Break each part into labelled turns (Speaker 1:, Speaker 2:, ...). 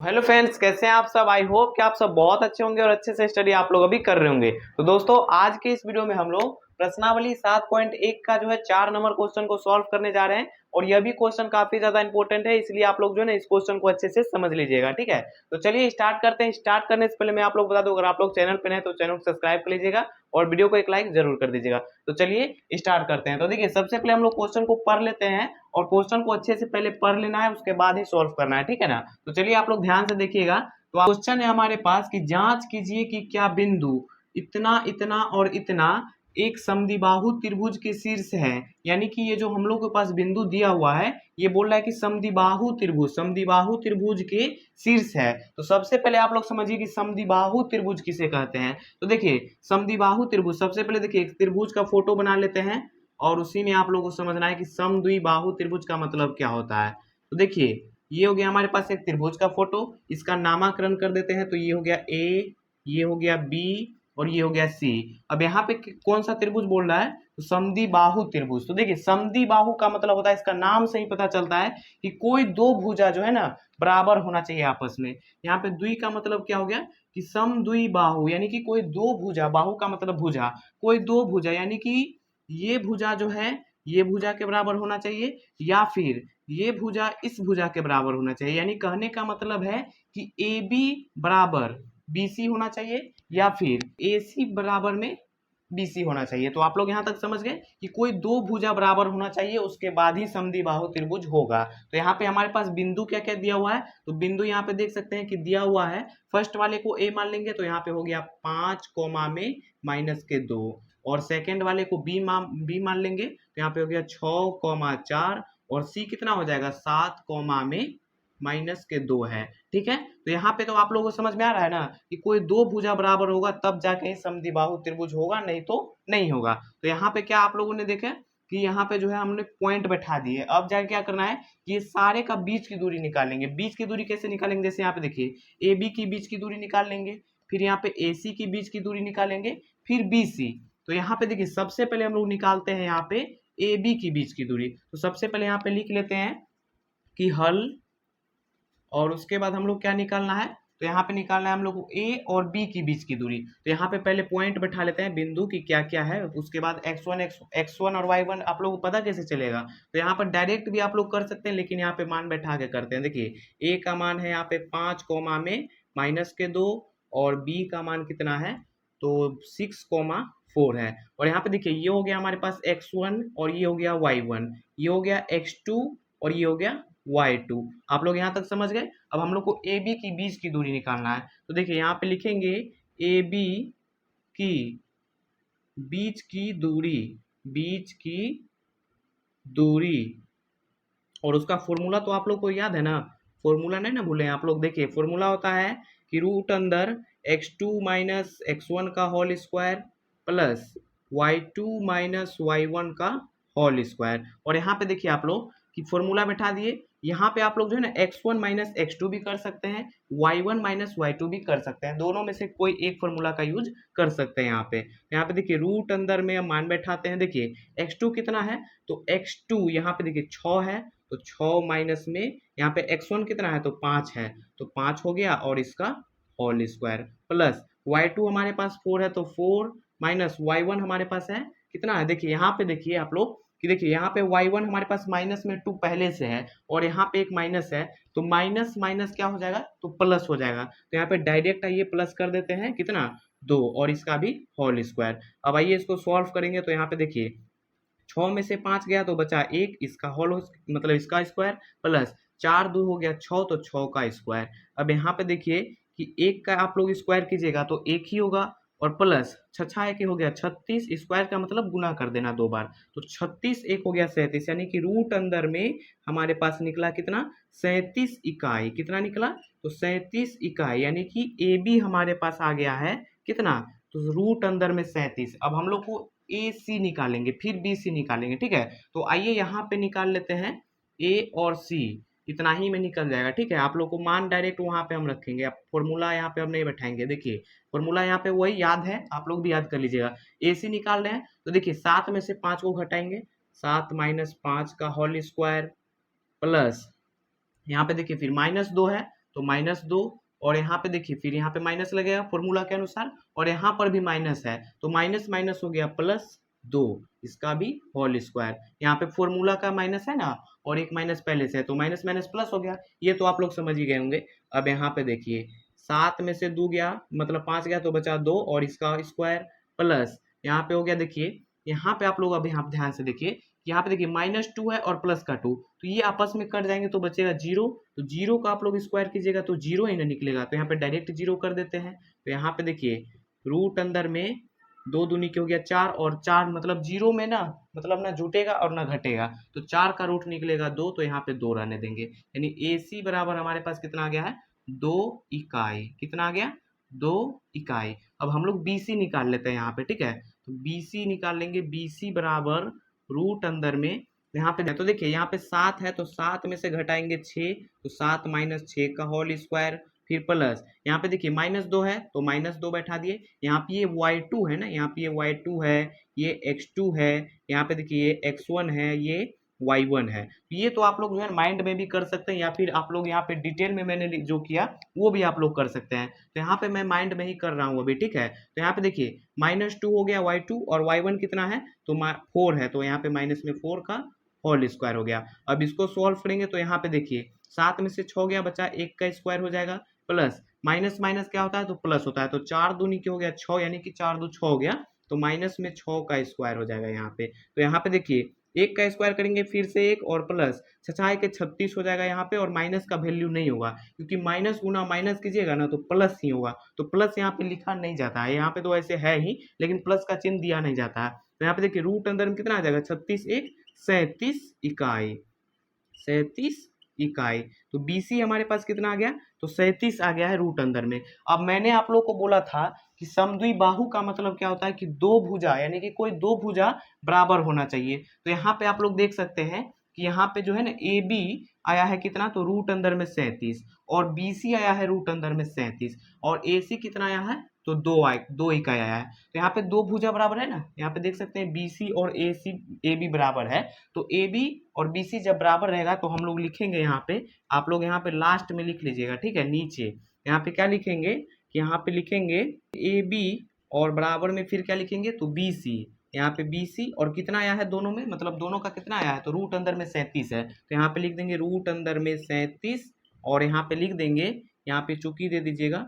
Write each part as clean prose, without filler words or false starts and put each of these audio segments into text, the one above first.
Speaker 1: Hello friends, कैसे हैं आप सब। आई होप कि आप सब बहुत अच्छे होंगे और अच्छे से स्टडी आप लोग अभी कर रहे होंगे। तो दोस्तों, आज के इस वीडियो में हम लोग प्रश्नावली 7.1 का जो है 4 नंबर क्वेश्चन को सॉल्व करने जा रहे हैं। और यह भी क्वेश्चन काफी ज्यादा इंपॉर्टेंट है, इसलिए आप लोग जो है ना इस क्वेश्चन को अच्छे से समझ लीजिएगा। ठीक है, तो चलिए स्टार्ट करते हैं। स्टार्ट करने से पहले मैं आप लोग बता दूं, अगर आप लोग चैनल पे नए हैं तो चैनल को सब्सक्राइब कर लीजिएगा और वीडियो को एक लाइक जरूर कर दीजिएगा। तो चलिए स्टार्ट करते हैं। तो देखिए, सबसे पहले हम लोग क्वेश्चन को पढ़ लेते हैं और क्वेश्चन को अच्छे से पहले पढ़ लेना है, उसके बाद ही सॉल्व करना है। ठीक है ना। तो चलिए आप लोग ध्यान से देखिएगा। तो क्वेश्चन है हमारे पास कि जांच कीजिए कि क्या बिंदु इतना इतना और इतना एक समद्विबाहु त्रिभुज के शीर्ष है। यानी कि ये जो हम लोग के पास बिंदु दिया हुआ है, ये बोल रहा है कि समद्विबाहु त्रिभुज के शीर्ष है। तो सबसे पहले आप लोग समझिए कि समद्विबाहु त्रिभुज किसे कहते हैं। तो देखिए, समद्विबाहु त्रिभुज, सबसे पहले देखिए एक त्रिभुज का फोटो बना लेते हैं और उसी में आप लोगों को समझना है कि समद्विबाहु त्रिभुज का मतलब क्या होता है। तो देखिए, ये हो गया हमारे पास एक त्रिभुज का फोटो, इसका नामकरण कर देते हैं। तो ये हो गया ए, ये हो गया बी और ये हो गया सी। अब यहाँ पे कौन सा त्रिभुज बोल रहा है, तो समद्विबाहु त्रिभुज। तो देखिए, समद्विबाहु का मतलब होता है, इसका नाम से ही पता चलता है कि कोई दो भुजा जो है ना बराबर होना चाहिए आपस में। यहाँ पे द्वि का मतलब क्या हो गया कि समद्विबाहु, यानी कि कोई दो भुजा, बाहु का मतलब भुजा, कोई दो भुजा, यानी कि ये भुजा जो है ये भुजा के बराबर होना चाहिए, या फिर ये भुजा इस भुजा के बराबर होना चाहिए। यानी कहने का मतलब है कि ए बी बराबर बी सी होना चाहिए, या फिर ए सी बराबर में बी सी होना चाहिए। तो आप लोग यहाँ तक समझ गए कि कोई दो भुजा बराबर होना चाहिए, उसके बाद ही समद्विबाहु त्रिभुज होगा। तो यहाँ पे हमारे पास बिंदु क्या क्या दिया हुआ है, तो बिंदु यहाँ पे देख सकते हैं कि दिया हुआ है। फर्स्ट वाले को ए मान लेंगे, तो यहाँ पे हो गया 5 कोमा में -2। और सेकेंड वाले को बी मान लेंगे, तो यहाँ पे हो गया 6,4। और सी कितना हो जाएगा 7 कोमा में -2 है। ठीक है, तो यहाँ पे तो आप लोगों को समझ में आ रहा है ना कि कोई दो भुजा बराबर होगा तब जाके समद्विबाहु त्रिभुज होगा, नहीं तो नहीं होगा। तो यहाँ पे क्या आप लोगों ने देखा कि यहाँ पे जो है हमने पॉइंट बैठा दिए। अब जाके क्या करना है कि ये सारे का बीच की दूरी निकालेंगे। बीच की दूरी कैसे निकालेंगे, जैसे यहाँ पे देखिए ए बी की बीच की दूरी निकाल लेंगे, फिर यहाँ पे ए सी की बीच की दूरी निकालेंगे, फिर बी सी। तो यहाँ पे देखिए, सबसे पहले हम लोग निकालते हैं यहाँ पे ए बी की बीच की दूरी। तो सबसे पहले यहाँ पे लिख लेते हैं कि हल, और उसके बाद हम लोग क्या निकालना है, तो यहाँ पे निकालना है हम लोग को ए और बी की बीच की दूरी। तो यहाँ पे पहले पॉइंट बैठा लेते हैं बिंदु की क्या क्या है, उसके बाद x1 और y1 आप लोग को पता कैसे चलेगा। तो यहाँ पर डायरेक्ट भी आप लोग कर सकते हैं, लेकिन यहाँ पे मान बैठा के करते हैं। देखिए, ए का मान है यहाँ पे 5 कोमा में -2, और बी का मान कितना है, तो 6,4 है। और यहाँ पे देखिए, ये हो गया हमारे पास x1 और ये हो गया y1, ये हो गया x2 और ये हो गया y2। आप लोग यहाँ तक समझ गए। अब हम लोग को ए बी की बीच की दूरी निकालना है। तो देखिए, यहाँ पे लिखेंगे ए बी की बीच की दूरी, बीच की दूरी, और उसका फॉर्मूला तो आप लोग को याद है ना, फॉर्मूला नहीं ना भूले आप लोग। देखिए, फॉर्मूला होता है कि रूट अंदर x2 माइनस x1 का whole square plus y2 minus y1 का होल स्क्वायर। और यहाँ पे देखिए आप लोग कि फॉर्मूला बैठा दिए। यहाँ पे आप लोग जो है ना x1 माइनस x2 भी कर सकते हैं, y1 माइनस y2 भी कर सकते हैं। दोनों में से कोई एक फॉर्मूला का यूज कर सकते हैं। यहाँ पे देखिए, रूट अंदर में हम मान बैठाते हैं। देखिए, x2 कितना है, तो x2 यहाँ पे देखिए 6 है, तो 6 माइनस में यहाँ पे x1 कितना है, तो 5 है, तो 5 हो गया, और इसका होल स्क्वायर प्लस y2 हमारे पास 4 है, तो 4 माइनस y1 हमारे पास है कितना है। देखिए, यहाँ पे देखिए आप लोग कि देखिए, यहाँ पे y1 हमारे पास माइनस में 2 पहले से है, और यहाँ पे एक माइनस है, तो माइनस माइनस क्या हो जाएगा, तो प्लस हो जाएगा। तो यहाँ पे डायरेक्ट आइए प्लस कर देते हैं कितना, 2, और इसका भी होल स्क्वायर। अब आइए इसको सॉल्व करेंगे। तो यहाँ पे देखिए, 6 में से 5 गया तो बचा 1, इसका होल मतलब इसका स्क्वायर प्लस 4 2 हो गया 6, तो 6 का स्क्वायर। अब यहाँ पे देखिए कि 1 का आप लोग स्क्वायर कीजिएगा तो 1 ही होगा, और प्लस 6 1 हो गया 36, स्क्वायर का मतलब गुना कर देना 2 बार। तो 36 1 हो गया 37, यानी कि रूट अंदर में हमारे पास निकला कितना, 37 इकाई। कितना निकला, तो 37 इकाई, यानी कि ए बी हमारे पास आ गया है कितना, तो रूट अंदर में 37। अब हम लोग को ए सी निकालेंगे, फिर बी सी निकालेंगे। ठीक है, तो आइए यहाँ पे निकाल लेते हैं ए और सी, इतना ही में निकल जाएगा। ठीक है, आप लोग को मान डायरेक्ट वहां पे हम रखेंगे, अब फॉर्मूला यहाँ पे हम नहीं बैठाएंगे। देखिए, फॉर्मूला यहाँ पे वही याद है, आप लोग भी याद कर लीजिएगा। ए सी निकाल रहे हैं, तो देखिए 7 में से 5 को घटाएंगे, 7 माइनस 5 का होल स्क्वायर प्लस यहाँ पे देखिए फिर -2 है, तो -2, और यहाँ पे देखिए फिर यहाँ पे माइनस लगेगा फॉर्मूला के अनुसार, और यहाँ पर भी माइनस है तो माइनस माइनस हो गया +2, इसका भी होल स्क्वायर। यहाँ पे फॉर्मूला का माइनस है ना, और एक माइनस पहले से है तो माइनस माइनस प्लस हो गया, ये तो आप लोग समझ ही गए होंगे। अब यहाँ पे देखिए 7 में से 2 गया मतलब 5 गया तो बचा 2, और इसका स्क्वायर प्लस यहाँ पे हो गया। देखिए यहाँ पे आप लोग अभी यहाँ ध्यान से देखिए, यहाँ पे देखिए -2 है और प्लस का 2, तो ये आपस में कट जाएंगे तो बचेगा 0, तो 0 का आप लोग स्क्वायर कीजिएगा तो 0 ही ना निकलेगा, तो यहाँ पे डायरेक्ट 0 कर देते हैं। तो यहाँ पे देखिए रूट अंदर में 2 दूनी के हो गया 4, और 4 मतलब 0 में ना मतलब ना जुटेगा और ना घटेगा, तो 4 का रूट निकलेगा 2, तो यहाँ पे 2 रहने देंगे। यानी AC बराबर हमारे पास कितना आ गया है, 2 इकाई। कितना आ गया, 2 इकाई। अब हम लोग BC निकाल लेते हैं यहाँ पे, ठीक है। तो BC निकाल लेंगे, BC बराबर रूट अंदर में यहाँ पे, तो देखिए यहाँ पे 7 है तो 7 में से घटाएंगे 6, तो 7 - 6 का होल स्क्वायर, फिर प्लस यहाँ पे देखिए -2 है तो -2 बैठा दिए। यहाँ पे ये y2 है ना, यहाँ पे ये y2 है, ये x2 है, यहाँ पे देखिए ये x1 है, ये y1 है। ये तो आप लोग जो है माइंड में भी कर सकते हैं, या फिर आप लोग यहाँ पे डिटेल में मैंने जो किया वो भी आप लोग कर सकते हैं। तो यहाँ पे मैं माइंड में ही कर रहा हूँ अभी, ठीक है। तो यहाँ पे देखिए -2 हो गया y2, और y1 कितना है तो 4 है, तो यहाँ पे माइनस में 4 का होल स्क्वायर हो गया। अब इसको सॉल्व करेंगे तो यहाँ पे देखिए 7 में से 6 गया, बचा 1 का स्क्वायर हो जाएगा, प्लस माइनस माइनस क्या होता है तो प्लस होता है, तो 4 दूनी क्या हो गया 6, यानी कि 4 2 6 हो गया, तो माइनस में 6 का स्क्वायर हो जाएगा यहाँ पे। तो यहाँ पे देखिए 1 का स्क्वायर करेंगे फिर से 1 और प्लस 6 के 36 हो जाएगा यहाँ पे, और माइनस का वैल्यू नहीं होगा क्योंकि माइनस गुना माइनस कीजिएगा ना तो प्लस ही होगा, तो प्लस यहाँ पे लिखा नहीं जाता है। यहाँ पे तो ऐसे है ही, लेकिन प्लस का चिन्ह दिया नहीं जाता है। तो यहाँ पे देखिए रूट अंदर में कितना आ जाएगा, 36 1 37 इकाई, 37 इकाई। तो BC हमारे पास कितना आ गया, तो 37 आ गया है रूट अंदर में। अब मैंने आप लोगों को बोला था कि समद्विबाहु का मतलब क्या होता है कि दो भुजा, यानी कि कोई दो भुजा बराबर होना चाहिए। तो यहाँ पे आप लोग देख सकते हैं कि यहाँ पे जो है ना AB आया है कितना, तो रूट अंदर में 37, और BC आया है रूट अंदर में 37, और AC कितना आया है तो 2 इकाई आया है। तो यहाँ पे दो भुजा बराबर है ना, यहाँ पे देख सकते हैं BC और AB बराबर है, तो AB और BC जब बराबर रहेगा तो हम लोग लिखेंगे यहाँ पे, आप लोग यहाँ पे लास्ट में लिख लीजिएगा, ठीक है। नीचे यहाँ पे क्या लिखेंगे कि यहाँ पे लिखेंगे AB, और बराबर में फिर क्या लिखेंगे तो BC, यहाँ पे BC और कितना आया है दोनों में, मतलब दोनों का कितना आया है तो रूट अंदर में 37 है, तो यहाँ पे लिख देंगे रूट अंदर में 37, और यहाँ पे लिख देंगे, यहाँ पे चूकी दे दीजिएगा,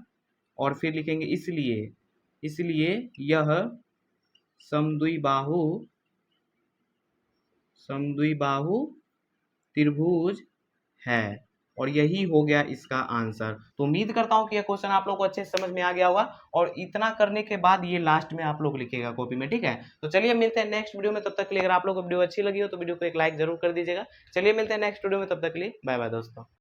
Speaker 1: और फिर लिखेंगे इसलिए यह समद्विबाहु त्रिभुज है, और यही हो गया इसका आंसर। तो उम्मीद करता हूं कि यह क्वेश्चन आप लोगों को अच्छे से समझ में आ गया होगा, और इतना करने के बाद ये लास्ट में आप लोग लिखेगा कॉपी में, ठीक है। तो चलिए मिलते हैं नेक्स्ट वीडियो में, तब तक के लिए अगर आप लोगों को वीडियो अच्छी लगी हो तो वीडियो को एक लाइक जरूर कर दीजिएगा। चलिए मिलते हैं नेक्स्ट वीडियो में, तब तक के लिए बाय बाय दोस्तों।